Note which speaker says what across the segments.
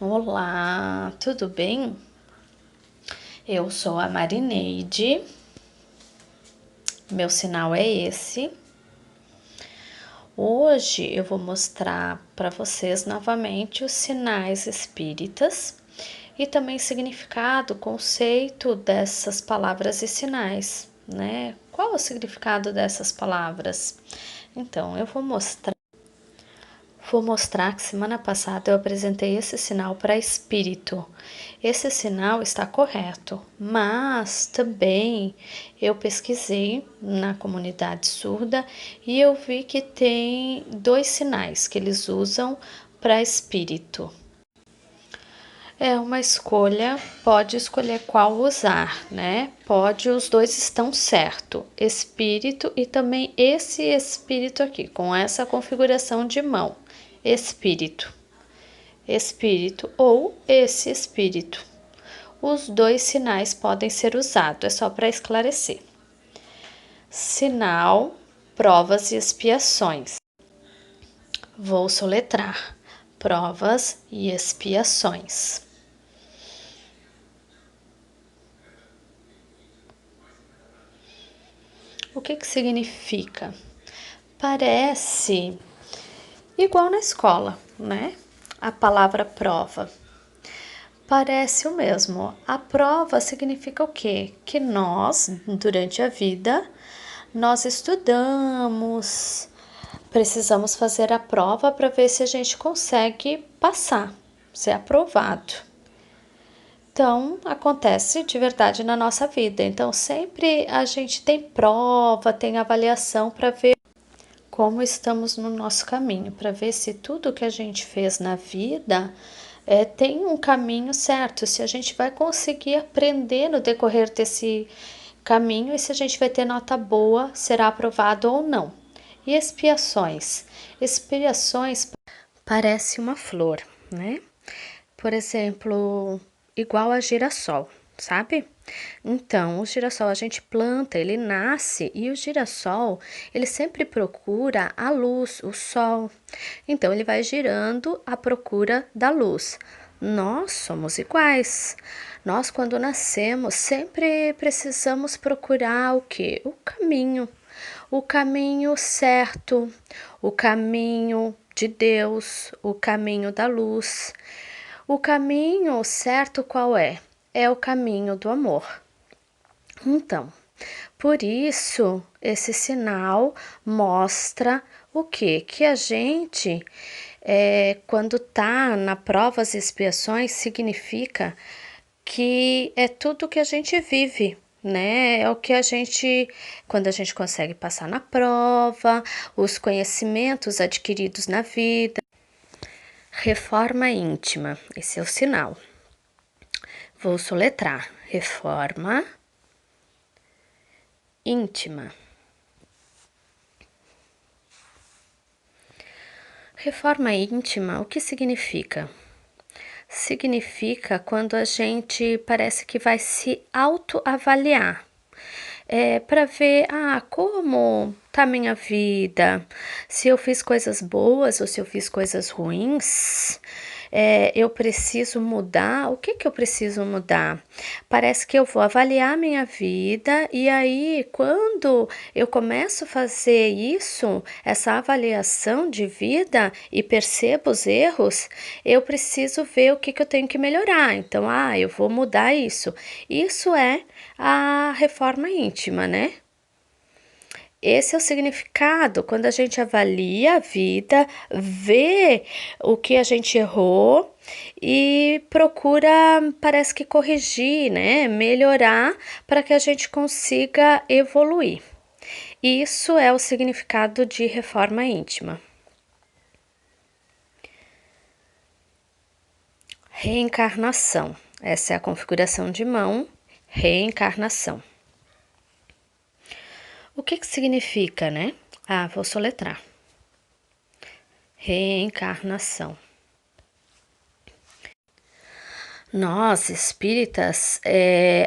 Speaker 1: Olá, tudo bem? Eu sou a Marineide, meu sinal é esse. Hoje eu vou mostrar para vocês novamente os sinais espíritas e também significado, conceito dessas palavras e sinais, né? Qual é o significado dessas palavras? Então, eu vou mostrar que semana passada eu apresentei esse sinal para espírito. Esse sinal está correto, mas também eu pesquisei na comunidade surda e eu vi que tem dois sinais que eles usam para espírito. É uma escolha, pode escolher qual usar, né? Pode, os dois estão certo, espírito e também esse espírito aqui, com essa configuração de mão, espírito, espírito ou esse espírito. Os dois sinais podem ser usados, é só para esclarecer. Sinal, provas e expiações. Vou soletrar, provas e expiações. O que significa? Parece igual na escola, né? A palavra prova. Parece o mesmo. A prova significa o quê? Que nós, durante a vida, nós estudamos, precisamos fazer a prova para ver se a gente consegue passar, ser aprovado. Então, acontece de verdade na nossa vida. Então, sempre a gente tem prova, tem avaliação para ver como estamos no nosso caminho, para ver se tudo que a gente fez na vida tem um caminho certo, se a gente vai conseguir aprender no decorrer desse caminho e se a gente vai ter nota boa, será aprovado ou não. E expiações? Expiações parece uma flor, né? Por exemplo, igual a girassol, sabe? Então, o girassol a gente planta, ele nasce e o girassol, ele sempre procura a luz, o sol. Então, ele vai girando à procura da luz. Nós somos iguais. Nós, quando nascemos, sempre precisamos procurar o quê? O caminho certo, o caminho de Deus, o caminho da luz. O caminho certo qual é? É o caminho do amor. Então, por isso, esse sinal mostra o quê? Que a gente, quando tá na provas e expiações, significa que é tudo que a gente vive, né? É o que a gente, quando a gente consegue passar na prova, os conhecimentos adquiridos na vida. Reforma íntima, esse é o sinal. Vou soletrar. Reforma íntima. Reforma íntima, o que significa? Significa quando a gente parece que vai se autoavaliar. Para ver, como tá minha vida, se eu fiz coisas boas ou se eu fiz coisas ruins, eu preciso mudar, o que eu preciso mudar? Parece que eu vou avaliar minha vida e aí quando eu começo a fazer isso, essa avaliação de vida e percebo os erros, eu preciso ver o que eu tenho que melhorar. Então, eu vou mudar isso. Isso é a reforma íntima, né? Esse é o significado, quando a gente avalia a vida, vê o que a gente errou e procura, parece que corrigir, né? Melhorar para que a gente consiga evoluir. Isso é o significado de reforma íntima. Reencarnação. Essa é a configuração de mão, reencarnação. O que significa, né? Vou soletrar. Reencarnação. Nós, espíritas,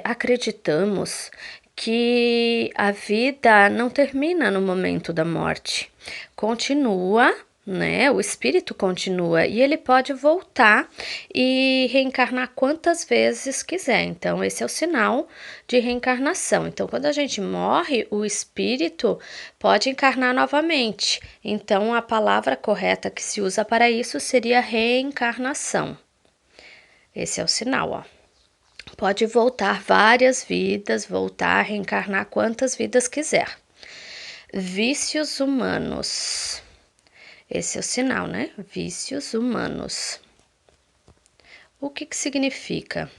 Speaker 1: acreditamos que a vida não termina no momento da morte. Continua, né? O espírito continua e ele pode voltar e reencarnar quantas vezes quiser. Então, esse é o sinal de reencarnação. Então, quando a gente morre, o espírito pode encarnar novamente. Então, a palavra correta que se usa para isso seria reencarnação. Esse é o sinal, ó. Pode voltar várias vidas, voltar a reencarnar quantas vidas quiser. Vícios humanos. Esse é o sinal, né? Vícios humanos. O que significa?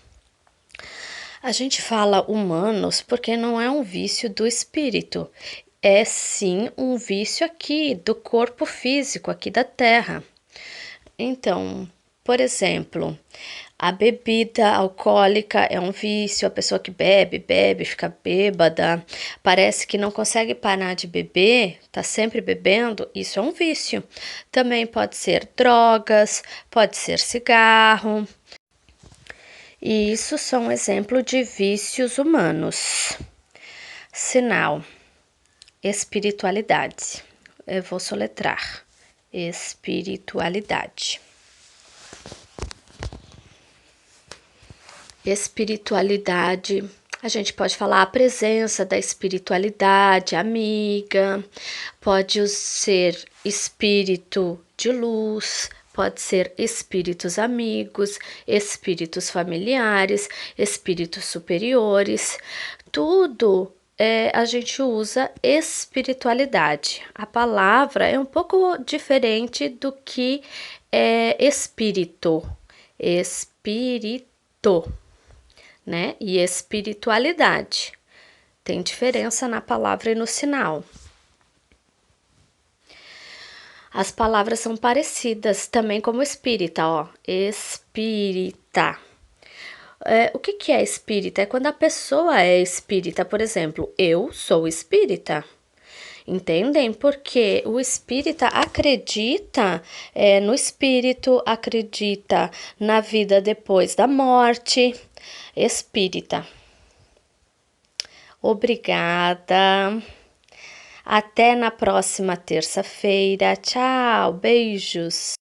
Speaker 1: A gente fala humanos porque não é um vício do espírito, é sim um vício aqui do corpo físico, aqui da Terra. Então, por exemplo, a bebida alcoólica é um vício, a pessoa que bebe, fica bêbada, parece que não consegue parar de beber, tá sempre bebendo, isso é um vício. Também pode ser drogas, pode ser cigarro. E isso são exemplo de vícios humanos. Sinal: espiritualidade. Eu vou soletrar. Espiritualidade. Espiritualidade, a gente pode falar a presença da espiritualidade amiga, pode ser espírito de luz, pode ser espíritos amigos, espíritos familiares, espíritos superiores, tudo a gente usa espiritualidade. A palavra é um pouco diferente do que espírito. Espírito, né? E espiritualidade. Tem diferença na palavra e no sinal. As palavras são parecidas também como espírita, ó. Espírita. O que é espírita? É quando a pessoa é espírita. Por exemplo, eu sou espírita. Entendem? Porque o espírita acredita no espírito, acredita na vida depois da morte. Espírita. Obrigada. Até na próxima terça-feira. Tchau, beijos.